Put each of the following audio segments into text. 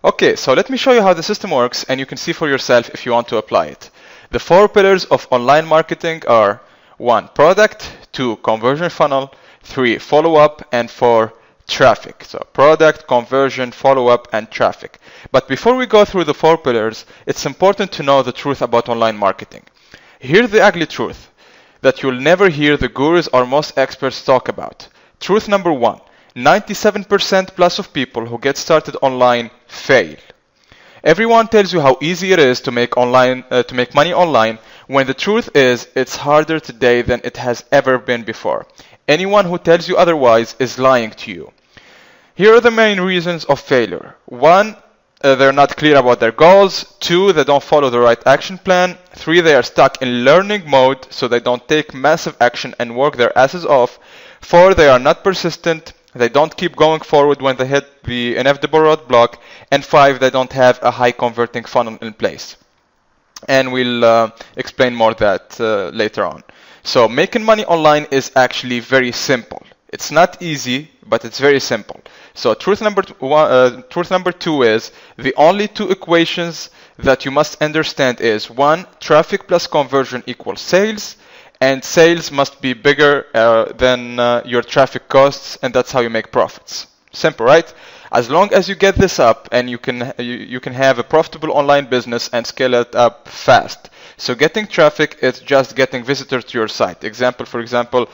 Okay, so let me show you how the system works, and you can see for yourself if you want to apply it. The 4 pillars of online marketing are 1. Product, 2. Conversion funnel, 3. Follow-up, and 4. Traffic. So product, conversion, follow-up, and traffic. But before we go through the 4 pillars, it's important to know the truth about online marketing. Here's the ugly truth that you'll never hear the gurus or most experts talk about. Truth number 1. 97% plus of people who get started online fail. Everyone tells you how easy it is to make money online, when the truth is it's harder today than it has ever been before. Anyone who tells you otherwise is lying to you. Here are the main reasons of failure. 1. They're not clear about their goals. 2. They don't follow the right action plan. 3. They are stuck in learning mode, so they don't take massive action and work their asses off. 4. They are not persistent. They don't keep going forward when they hit the inevitable roadblock. And 5. They don't have a high converting funnel in place. And we'll explain more of that later on. So making money online is actually very simple. It's not easy, but it's very simple. So truth number 2 is the only 2 equations that you must understand is 1. Traffic plus conversion equals sales, and sales must be bigger than your traffic costs, and that's how you make profits. Simple, right? As long as you get this up, and you can have a profitable online business and scale it up fast. So getting traffic is just getting visitors to your site. For example,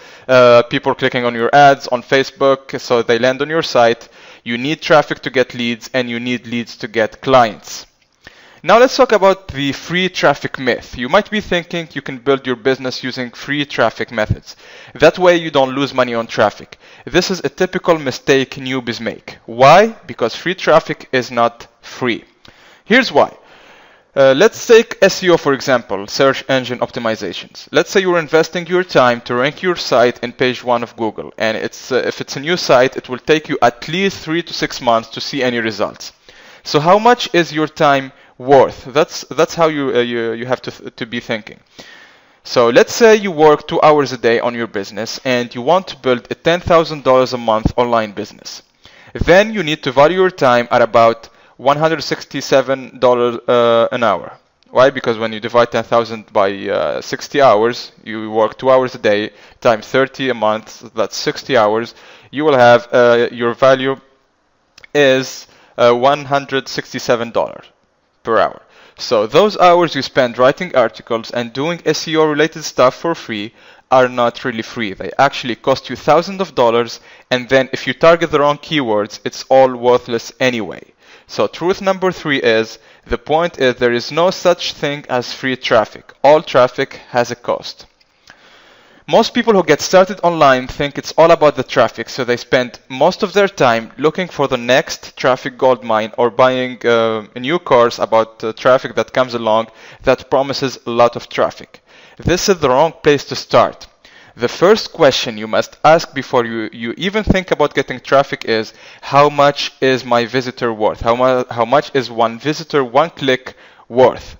people clicking on your ads on Facebook, so they land on your site. You need traffic to get leads, and you need leads to get clients. Now let's talk about the free traffic myth. You might be thinking you can build your business using free traffic methods. That way you don't lose money on traffic. This is a typical mistake newbies make. Why? Because free traffic is not free. Here's why. Let's take SEO, for example, search engine optimizations. Let's say you're investing your time to rank your site in page 1 of Google, and if it's a new site, it will take you at least 3 to 6 months to see any results. So how much is your time worth? That's how you have to be thinking. So let's say you work 2 hours a day on your business, and you want to build a $10,000 a month online business. Then you need to value your time at about $167 an hour. Why? Because when you divide 10,000 by 60 hours, you work 2 hours a day times 30 a month, that's 60 hours. You will have your value is $167 per hour. So those hours you spend writing articles and doing SEO related stuff for free are not really free. They actually cost you thousands of dollars, and then if you target the wrong keywords, it's all worthless anyway. So truth number 3 is, the point is there is no such thing as free traffic. All traffic has a cost. Most people who get started online think it's all about the traffic, so they spend most of their time looking for the next traffic gold mine or buying a new course about traffic that comes along that promises a lot of traffic. This is the wrong place to start. The first question you must ask before you even think about getting traffic is, how much is my visitor worth? How much is one visitor, one click worth?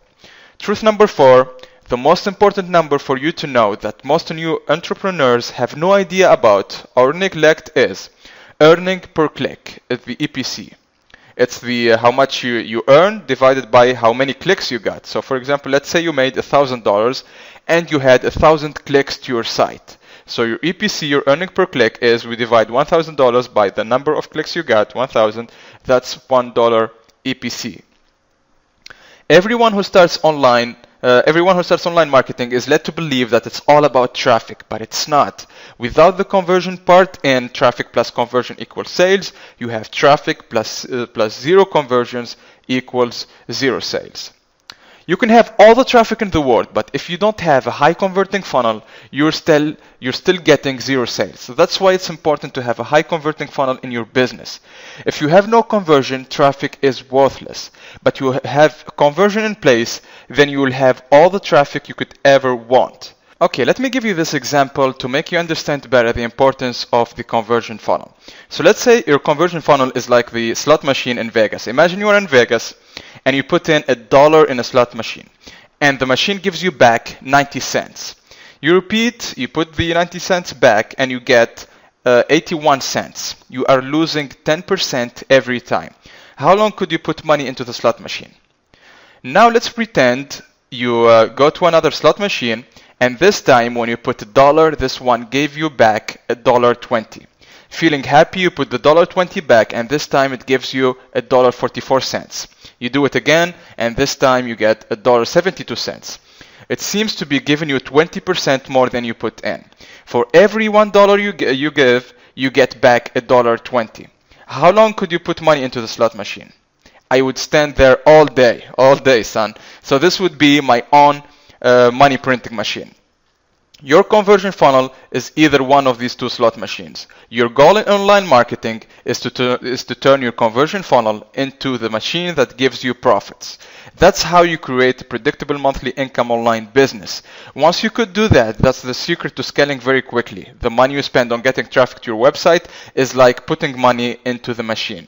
Truth number 4, the most important number for you to know that most new entrepreneurs have no idea about or neglect is earning per click, it's the EPC. It's the how much you earn divided by how many clicks you got. So for example, let's say you made $1,000 and you had 1,000 clicks to your site. So your EPC, your earning per click, is we divide $1,000 by the number of clicks you got, 1,000, that's $1 EPC. Everyone who starts online marketing is led to believe that it's all about traffic, but it's not. Without the conversion part in traffic plus conversion equals sales, you have traffic plus 0 conversions equals 0 sales. You can have all the traffic in the world, but if you don't have a high converting funnel, you're still getting 0 sales. So that's why it's important to have a high converting funnel in your business. If you have no conversion, traffic is worthless. But you have conversion in place, then you will have all the traffic you could ever want. Okay, let me give you this example to make you understand better the importance of the conversion funnel. So let's say your conversion funnel is like the slot machine in Vegas. Imagine you are in Vegas and you put in $1 in a slot machine, and the machine gives you back 90 cents. You repeat, you put the 90 cents back, and you get 81 cents. You are losing 10% every time. How long could you put money into the slot machine? Now let's pretend you go to another slot machine, and this time when you put $1, this one gave you back $1.20. Feeling happy, you put the $1.20 back, and this time it gives you $1.44. You do it again, and this time you get $1.72. It seems to be giving you 20% more than you put in. For every $1 you give, you get back $1.20. How long could you put money into the slot machine? I would stand there all day, son. So this would be my own money printing machine. Your conversion funnel is either one of these two slot machines. Your goal in online marketing is to turn your conversion funnel into the machine that gives you profits. That's how you create a predictable monthly income online business. Once you could do that, that's the secret to scaling very quickly. The money you spend on getting traffic to your website is like putting money into the machine.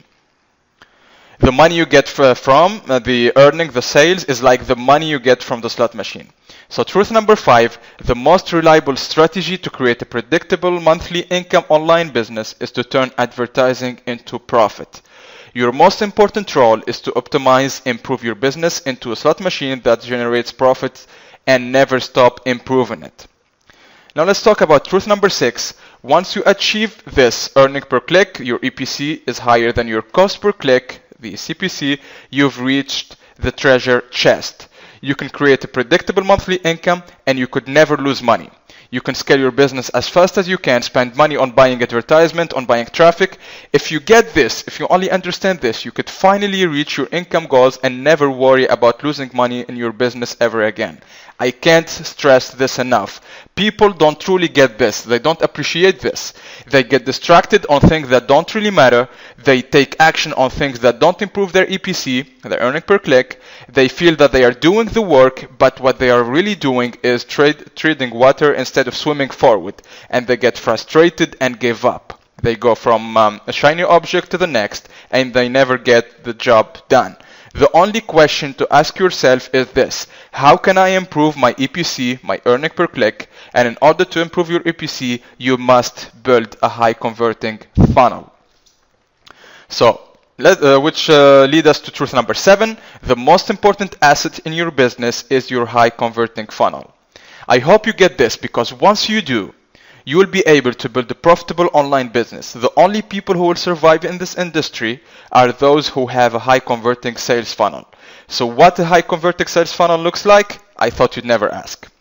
The money you get from the earning, the sales, is like the money you get from the slot machine. So truth number 5, the most reliable strategy to create a predictable monthly income online business is to turn advertising into profit. Your most important role is to optimize, improve your business into a slot machine that generates profit and never stop improving it. Now let's talk about truth number 6. Once you achieve this earning per click, your EPC is higher than your cost per click, the CPC, you've reached the treasure chest. You can create a predictable monthly income and you could never lose money. You can scale your business as fast as you can, spend money on buying advertisement, on buying traffic. If you get this, if you only understand this, you could finally reach your income goals and never worry about losing money in your business ever again. I can't stress this enough. People don't truly get this. They don't appreciate this. They get distracted on things that don't really matter. They take action on things that don't improve their EPC, their earning per click. They feel that they are doing the work, but what they are really doing is treading water instead of swimming forward. And they get frustrated and give up. They go from a shiny object to the next, and they never get the job done. The only question to ask yourself is this: how can I improve my EPC, my earning per click? And in order to improve your EPC, you must build a high converting funnel. So, which leads us to truth number 7. The most important asset in your business is your high converting funnel. I hope you get this, because once you do, you will be able to build a profitable online business. The only people who will survive in this industry are those who have a high converting sales funnel. So what a high converting sales funnel looks like, I thought you'd never ask.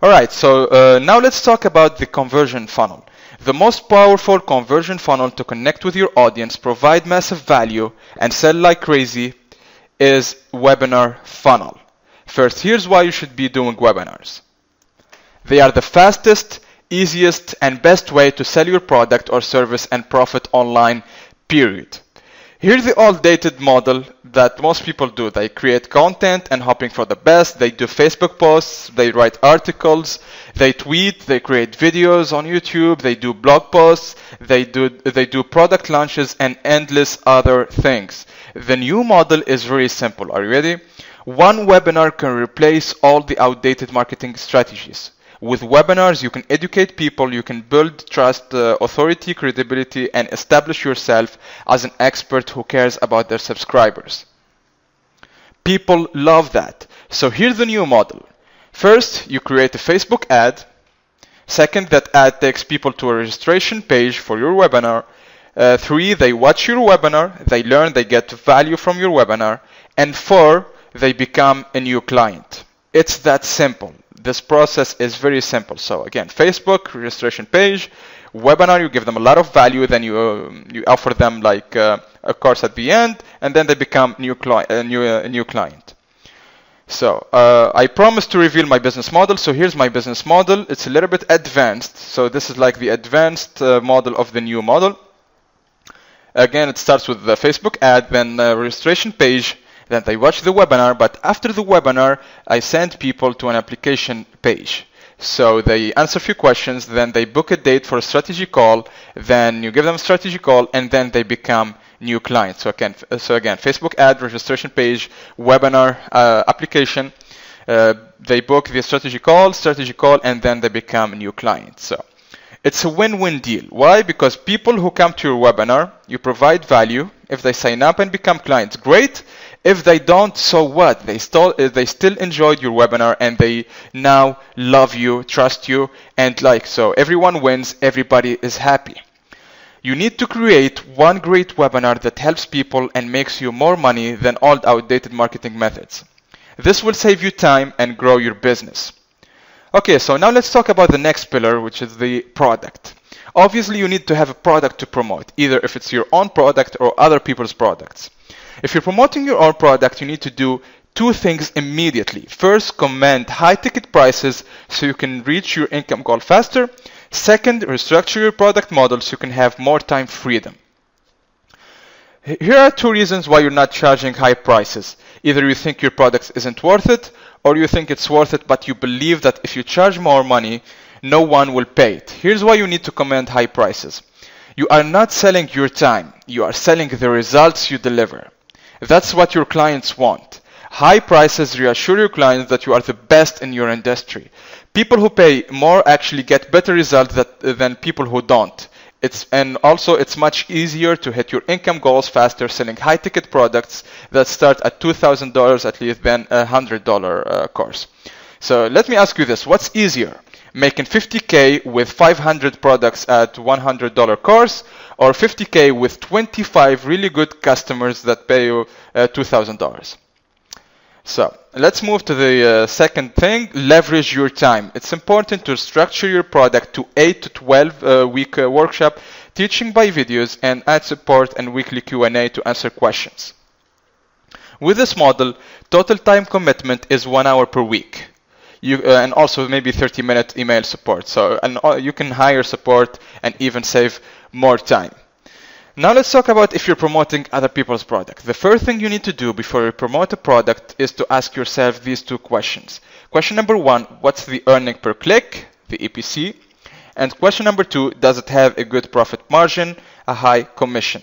Alright, so now let's talk about the conversion funnel. The most powerful conversion funnel to connect with your audience, provide massive value, and sell like crazy is webinar funnel. First, here's why you should be doing webinars. They are the fastest, easiest and best way to sell your product or service and profit online, period. Here's the old dated model that most people do. They create content and hoping for the best. They do Facebook posts, they write articles, they tweet, they create videos on YouTube, they do blog posts, they do product launches and endless other things. The new model is very simple. Are you ready? One webinar can replace all the outdated marketing strategies. With webinars, you can educate people, you can build trust, authority, credibility, and establish yourself as an expert who cares about their subscribers. People love that. So here's the new model. First, you create a Facebook ad. Second, that ad takes people to a registration page for your webinar. 3, they watch your webinar, they learn, they get value from your webinar. And 4, they become a new client. It's that simple. This process is very simple. So again, Facebook, registration page, webinar, you give them a lot of value, then you offer them like a course at the end, and then they become a new client. So I promised to reveal my business model. So here's my business model. It's a little bit advanced. So this is like the advanced model of the new model. Again, it starts with the Facebook ad, then registration page, then they watch the webinar, but after the webinar, I send people to an application page. So they answer a few questions, then they book a date for a strategy call, then you give them a strategy call, and then they become new clients. So again, Facebook ad, registration page, webinar, application, they book the strategy call, and then they become new clients. So it's a win-win deal. Why? Because people who come to your webinar, you provide value, If they sign up and become clients, great. If they don't, so what? They still enjoyed your webinar and they now love you, trust you, and like so. Everyone wins, everybody is happy. You need to create one great webinar that helps people and makes you more money than all outdated marketing methods. This will save you time and grow your business. Okay, so now let's talk about the next pillar, which is the product. Obviously, you need to have a product to promote, either if it's your own product or other people's products. If you're promoting your own product, you need to do two things immediately. First, command high ticket prices so you can reach your income goal faster. Second, restructure your product model so you can have more time freedom. Here are two reasons why you're not charging high prices. Either you think your product isn't worth it, or you think it's worth it, but you believe that if you charge more money, no one will pay it. Here's why you need to command high prices. You are not selling your time. You are selling the results you deliver. That's what your clients want. High prices reassure your clients that you are the best in your industry. People who pay more actually get better results than people who don't. And also it's much easier to hit your income goals faster selling high ticket products that start at $2,000 at least than a $100 course. So let me ask you this, what's easier? Making 50K with 500 products at $100 course, or 50K with 25 really good customers that pay you $2,000? So let's move to the second thing, leverage your time. It's important to structure your product to 8 to 12 week workshop, teaching by videos, and add support and weekly Q&A to answer questions. With this model, total time commitment is 1 hour per week. And also maybe 30-minute email support. So you can hire support and even save more time. Now let's talk about if you're promoting other people's products. The first thing you need to do before you promote a product is to ask yourself these two questions. Question number 1, what's the earning per click, the EPC? And question number 2, does it have a good profit margin, a high commission?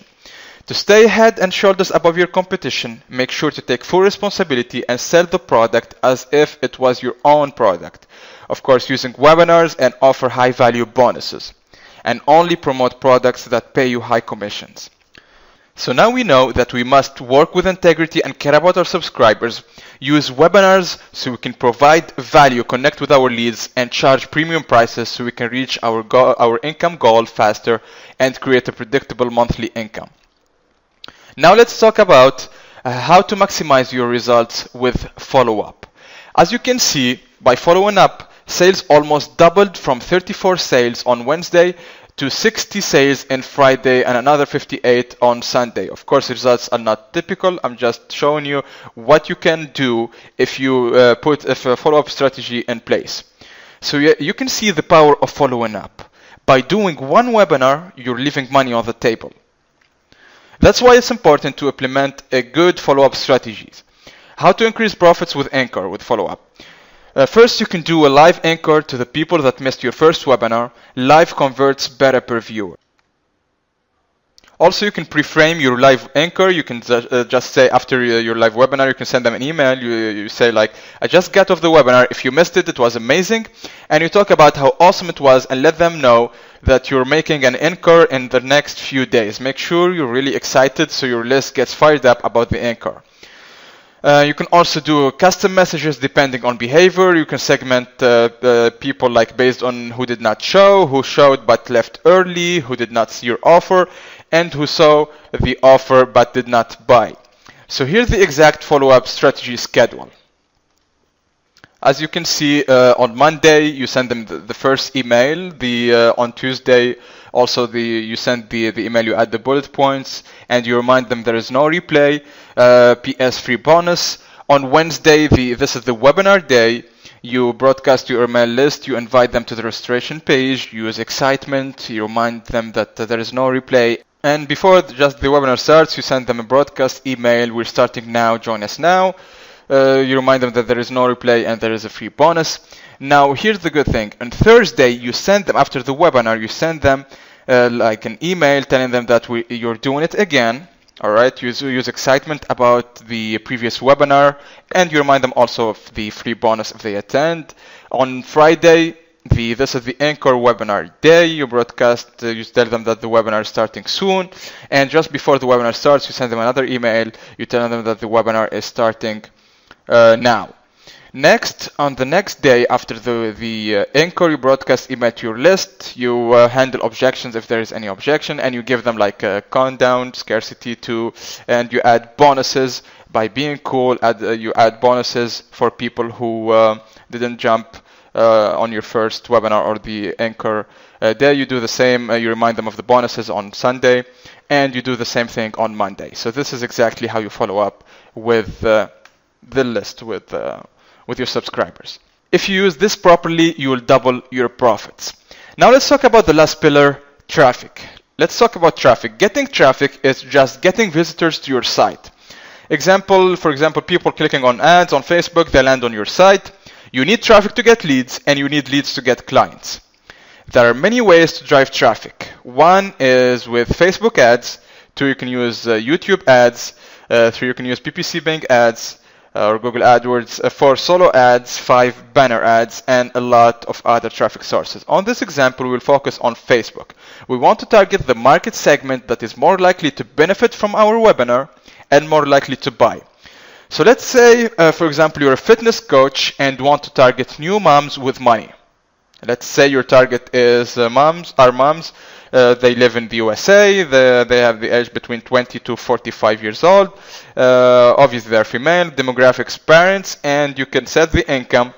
To stay head and shoulders above your competition, make sure to take full responsibility and sell the product as if it was your own product. Of course, using webinars and offer high value bonuses. And only promote products that pay you high commissions. So now we know that we must work with integrity and care about our subscribers, use webinars so we can provide value, connect with our leads, and charge premium prices so we can reach our income goal faster and create a predictable monthly income. Now let's talk about how to maximize your results with follow-up. As you can see, by following up, sales almost doubled from 34 sales on Wednesday to 60 sales in Friday and another 58 on Sunday. Of course, results are not typical. I'm just showing you what you can do if you put a follow-up strategy in place. So you can see the power of following up. By doing one webinar, you're leaving money on the table. That's why it's important to implement a good follow-up strategies. How to increase profits with Anchor, with follow-up. First, you can do a live anchor to the people that missed your first webinar. Live converts better per viewer. Also, you can pre-frame your live anchor. You can just say after your live webinar, you can send them an email. You say like, I just got off the webinar. If you missed it, it was amazing. And you talk about how awesome it was and let them know that you're making an anchor in the next few days. Make sure you're really excited so your list gets fired up about the anchor. You can also do custom messages depending on behavior. You can segment people like based on who did not show, who showed but left early, who did not see your offer, and who saw the offer but did not buy. So here's the exact follow-up strategy schedule. As you can see, on Monday you send them the first email. On Tuesday also you send the email, you add the bullet points, and you remind them there is no replay. PS free bonus. On Wednesday, this is the webinar day. You broadcast your email list, you invite them to the registration page, you use excitement, you remind them that there is no replay. And before just the webinar starts, you send them a broadcast email, we're starting now, join us now. You remind them that there is no replay and there is a free bonus. Now, here's the good thing. On Thursday, you send them, after the webinar, you send them like an email telling them that you're doing it again. All right, use excitement about the previous webinar, and you remind them also of the free bonus if they attend. On Friday, this is the anchor webinar day. You broadcast, you tell them that the webinar is starting soon, and just before the webinar starts, you send them another email. You tell them that the webinar is starting now. Next, on the next day after the anchor, you broadcast email to your list. You handle objections if there is any objection, and you give them like a countdown, scarcity 2, and you add bonuses by being cool. You add bonuses for people who didn't jump on your first webinar or the anchor day. You do the same. You remind them of the bonuses on Sunday, and you do the same thing on Monday. So this is exactly how you follow up with the list with your subscribers. If you use this properly, you will double your profits. Now let's talk about the last pillar, traffic. Let's talk about traffic. Getting traffic is just getting visitors to your site. For example, people clicking on ads on Facebook, they land on your site. You need traffic to get leads, and you need leads to get clients. There are many ways to drive traffic. One is with Facebook ads. 2, you can use YouTube ads. 3, you can use PPC Bing ads or Google AdWords. 4, solo ads. 5, banner ads, and a lot of other traffic sources. On this example, we'll focus on Facebook. We want to target the market segment that is more likely to benefit from our webinar and more likely to buy. So let's say, for example, you're a fitness coach and want to target new moms with money. Let's say your target is moms. They live in the USA. They have the age between 20 to 45 years old. Obviously, they're female, demographics, parents, and you can set the income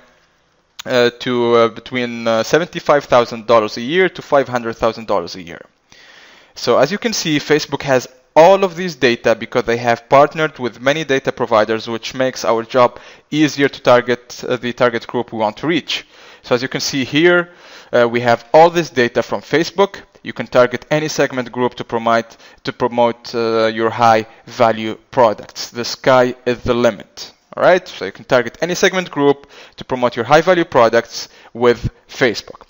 to between $75,000 a year to $500,000 a year. So as you can see, Facebook has all of these data because they have partnered with many data providers, which makes our job easier to target the target group we want to reach. So as you can see here, we have all this data from Facebook. You can target any segment group to promote your high value products. The sky is the limit. All right, so you can target any segment group to promote your high value products with Facebook.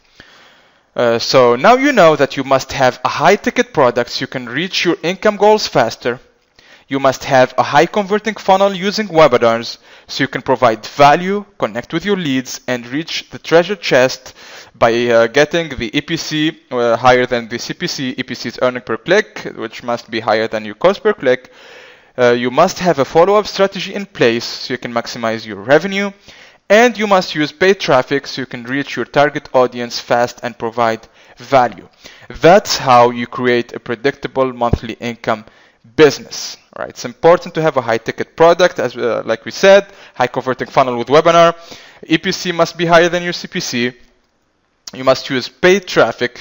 So now you know that you must have a high ticket product so you can reach your income goals faster. You must have a high converting funnel using webinars so you can provide value, connect with your leads, and reach the treasure chest by getting the EPC higher than the CPC. EPC is earning per click, which must be higher than your cost per click. You must have a follow-up strategy in place so you can maximize your revenue. And you must use paid traffic so you can reach your target audience fast and provide value. That's how you create a predictable monthly income business. All right, it's important to have a high ticket product, as like we said, high converting funnel with webinar. EPC must be higher than your CPC. You must use paid traffic,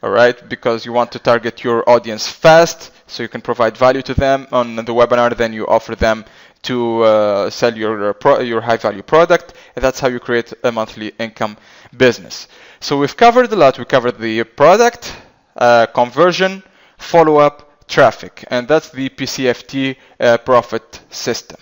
all right, because you want to target your audience fast so you can provide value to them on the webinar. Then you offer them to sell your high value product, and that's how you create a monthly income business. So we've covered a lot. We covered the product, conversion, follow-up, traffic, and that's the PCFT profit system.